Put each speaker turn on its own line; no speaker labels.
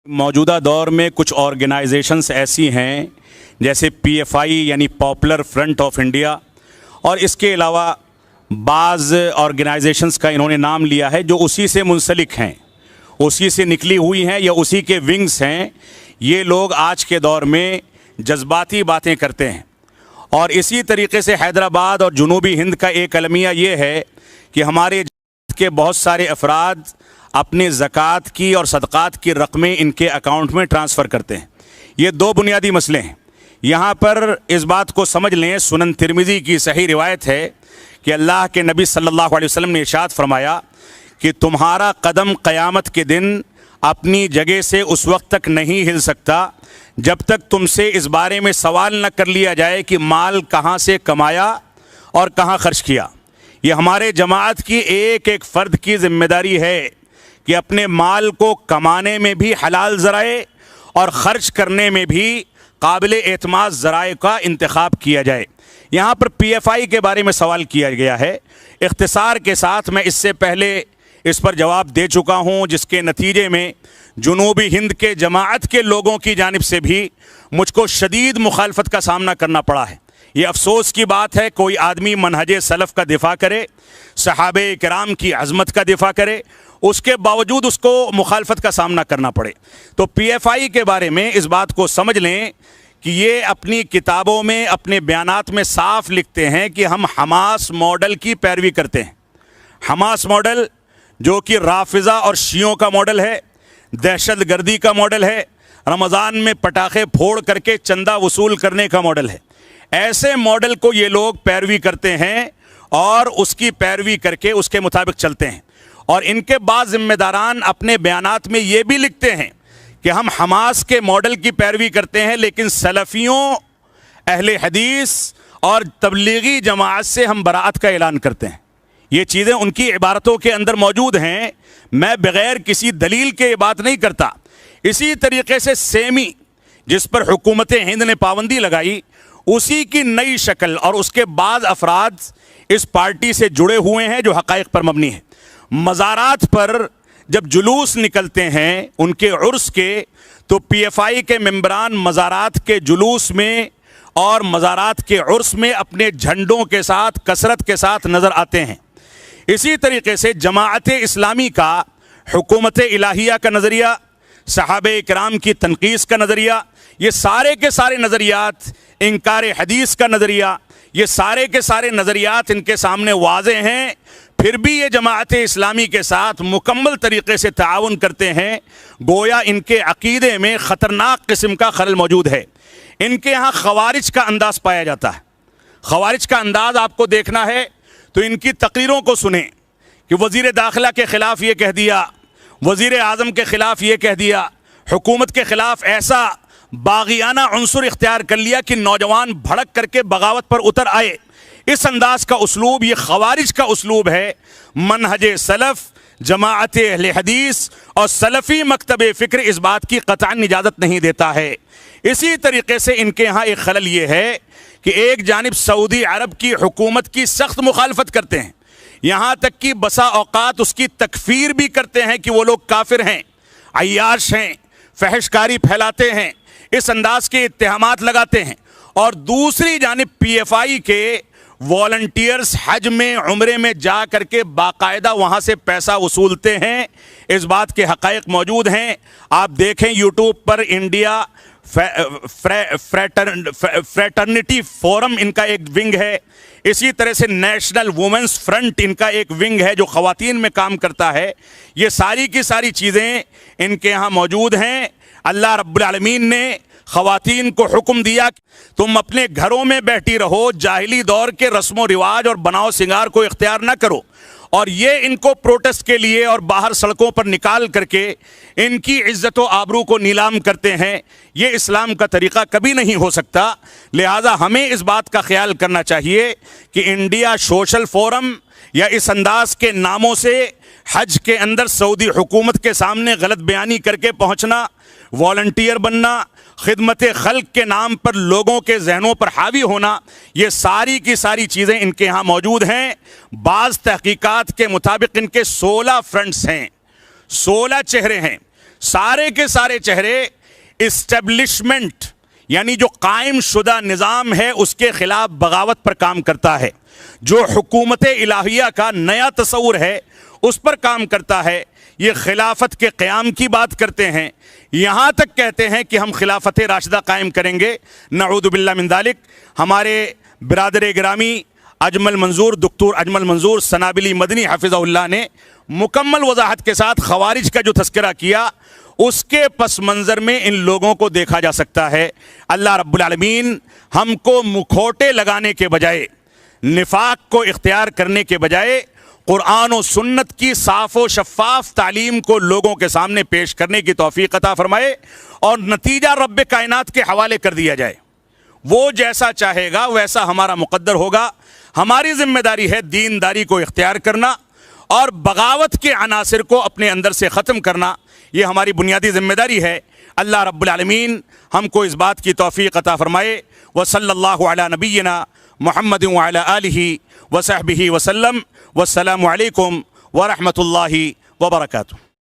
موجودہ دور میں کچھ آرگنائزیشنز ایسی ہیں جیسے پی ایف آئی یعنی پاپولر فرنٹ آف انڈیا، اور اس کے علاوہ بعض آرگنائزیشنز کا انہوں نے نام لیا ہے جو اسی سے منسلک ہیں، اسی سے نکلی ہوئی ہیں یا اسی کے ونگز ہیں۔ یہ لوگ آج کے دور میں جذباتی باتیں کرتے ہیں، اور اسی طریقے سے حیدرآباد اور جنوبی ہند کا ایک المیہ یہ ہے کہ ہمارے کے بہت سارے افراد اپنے زکوٰۃ کی اور صدقات کی رقمیں ان کے اکاؤنٹ میں ٹرانسفر کرتے ہیں۔ یہ دو بنیادی مسئلے ہیں۔ یہاں پر اس بات کو سمجھ لیں، سنن ترمذی کی صحیح روایت ہے کہ اللہ کے نبی صلی اللہ علیہ وسلم نے ارشاد فرمایا کہ تمہارا قدم قیامت کے دن اپنی جگہ سے اس وقت تک نہیں ہل سکتا جب تک تم سے اس بارے میں سوال نہ کر لیا جائے کہ مال کہاں سے کمایا اور کہاں خرچ کیا۔ یہ ہمارے جماعت کی ایک ایک فرد کی ذمہ داری ہے کہ اپنے مال کو کمانے میں بھی حلال ذرائع اور خرچ کرنے میں بھی قابل اعتماد ذرائع کا انتخاب کیا جائے۔ یہاں پر پی ایف آئی کے بارے میں سوال کیا گیا ہے۔ اختصار کے ساتھ میں اس سے پہلے اس پر جواب دے چکا ہوں، جس کے نتیجے میں جنوبی ہند کے جماعت کے لوگوں کی جانب سے بھی مجھ کو شدید مخالفت کا سامنا کرنا پڑا ہے۔ یہ افسوس کی بات ہے، کوئی آدمی منہج سلف کا دفاع کرے، صحابہ کرام کی عظمت کا دفاع کرے، اس کے باوجود اس کو مخالفت کا سامنا کرنا پڑے۔ تو پی ایف آئی کے بارے میں اس بات کو سمجھ لیں کہ یہ اپنی کتابوں میں، اپنے بیانات میں صاف لکھتے ہیں کہ ہم حماس ماڈل کی پیروی کرتے ہیں۔ حماس ماڈل جو کہ رافضہ اور شیعوں کا ماڈل ہے، دہشت گردی کا ماڈل ہے، رمضان میں پٹاخے پھوڑ کر کے چندہ وصول کرنے کا ماڈل ہے۔ ایسے ماڈل کو یہ لوگ پیروی کرتے ہیں اور اس کی پیروی کر کے اس کے مطابق چلتے ہیں۔ اور ان کے بعض ذمہ داران اپنے بیانات میں یہ بھی لکھتے ہیں کہ ہم حماس کے ماڈل کی پیروی کرتے ہیں، لیکن سلفیوں، اہل حدیث اور تبلیغی جماعت سے ہم براءت کا اعلان کرتے ہیں۔ یہ چیزیں ان کی عبارتوں کے اندر موجود ہیں، میں بغیر کسی دلیل کے یہ بات نہیں کرتا۔ اسی طریقے سے سیمی، جس پر حکومت ہند نے پابندی لگائی، اسی کی نئی شکل، اور اس کے بعض افراد اس پارٹی سے جڑے ہوئے ہیں جو حقائق پر مبنی ہے۔ مزارات پر جب جلوس نکلتے ہیں ان کے عرس کے، تو پی ایف آئی کے ممبران مزارات کے جلوس میں اور مزارات کے عرس میں اپنے جھنڈوں کے ساتھ کثرت کے ساتھ نظر آتے ہیں۔ اسی طریقے سے جماعت اسلامی کا حکومت الہیہ کا نظریہ، صحابہ کرام کی تنقیص کا نظریہ، یہ سارے کے سارے نظریات، انکار حدیث کا نظریہ، یہ سارے کے سارے نظریات ان کے سامنے واضح ہیں، پھر بھی یہ جماعت اسلامی کے ساتھ مکمل طریقے سے تعاون کرتے ہیں، گویا ان کے عقیدے میں خطرناک قسم کا خلل موجود ہے۔ ان کے ہاں خوارج کا انداز پایا جاتا ہے۔ خوارج کا انداز آپ کو دیکھنا ہے تو ان کی تقریروں کو سنیں کہ وزیر داخلہ کے خلاف یہ کہہ دیا، وزیر اعظم کے خلاف یہ کہہ دیا، حکومت کے خلاف ایسا باغیانہ عنصر اختیار کر لیا کہ نوجوان بھڑک کر کے بغاوت پر اتر آئے۔ اس انداز کا اسلوب یہ خوارج کا اسلوب ہے۔ منہج سلف، جماعت اہل حدیث اور سلفی مکتب فکر اس بات کی قطعاً اجازت نہیں دیتا ہے۔ اسی طریقے سے ان کے ہاں ایک خلل یہ ہے کہ ایک جانب سعودی عرب کی حکومت کی سخت مخالفت کرتے ہیں، یہاں تک کہ بسا اوقات اس کی تکفیر بھی کرتے ہیں کہ وہ لوگ کافر ہیں، عیاش ہیں، فحش کاری پھیلاتے ہیں، اس انداز کے اتہامات لگاتے ہیں۔ اور دوسری جانب پی ایف آئی کے والنٹیئرز حج میں، عمرے میں جا کر کے باقاعدہ وہاں سے پیسہ وصولتے ہیں۔ اس بات کے حقائق موجود ہیں، آپ دیکھیں یوٹیوب پر انڈیا فریٹرنٹی فورم ان کا ایک ونگ ہے، اسی طرح سے نیشنل وومنس فرنٹ ان کا ایک ونگ ہے جو خواتین میں کام کرتا ہے۔ یہ ساری کی ساری چیزیں ان کے ہاں موجود ہیں۔ اللہ رب العالمین نے خواتین کو حکم دیا کہ تم اپنے گھروں میں بیٹھی رہو، جاہلی دور کے رسم و رواج اور بناؤ سنگار کو اختیار نہ کرو، اور یہ ان کو پروٹیسٹ کے لیے اور باہر سڑکوں پر نکال کر کے ان کی عزت و آبرو کو نیلام کرتے ہیں۔ یہ اسلام کا طریقہ کبھی نہیں ہو سکتا۔ لہٰذا ہمیں اس بات کا خیال کرنا چاہیے کہ انڈیا سوشل فورم یا اس انداز کے ناموں سے حج کے اندر سعودی حکومت کے سامنے غلط بیانی کر کے پہنچنا، والنٹیئر بننا، خدمت خلق کے نام پر لوگوں کے ذہنوں پر حاوی ہونا، یہ ساری کی ساری چیزیں ان کے ہاں موجود ہیں۔ بعض تحقیقات کے مطابق ان کے 16 فرنٹس ہیں، 16 چہرے ہیں۔ سارے کے سارے چہرے اسٹیبلشمنٹ یعنی جو قائم شدہ نظام ہے اس کے خلاف بغاوت پر کام کرتا ہے، جو حکومت الہیہ کا نیا تصور ہے اس پر کام کرتا ہے۔ یہ خلافت کے قیام کی بات کرتے ہیں، یہاں تک کہتے ہیں کہ ہم خلافت راشدہ قائم کریں گے، نعوذ باللہ من ذالک۔ ہمارے برادر گرامی اجمل منظور، دکتور اجمل منظور سنابلی مدنی حفظہ اللہ نے مکمل وضاحت کے ساتھ خوارج کا جو تذکرہ کیا، اس کے پس منظر میں ان لوگوں کو دیکھا جا سکتا ہے۔ اللہ رب العالمین ہم کو مکھوٹے لگانے کے بجائے، نفاق کو اختیار کرنے کے بجائے قرآن و سنت کی صاف و شفاف تعلیم کو لوگوں کے سامنے پیش کرنے کی توفیق عطا فرمائے، اور نتیجہ رب کائنات کے حوالے کر دیا جائے۔ وہ جیسا چاہے گا ویسا ہمارا مقدر ہوگا۔ ہماری ذمہ داری ہے دینداری کو اختیار کرنا اور بغاوت کے عناصر کو اپنے اندر سے ختم کرنا، یہ ہماری بنیادی ذمہ داری ہے۔ اللہ رب العالمین ہم کو اس بات کی توفیق عطا فرمائے۔ وصلی اللہ علی نبینا محمد وعلی آلہ وصحبہ وسلم، والسلام علیکم ورحمۃ اللہ وبرکاتہ۔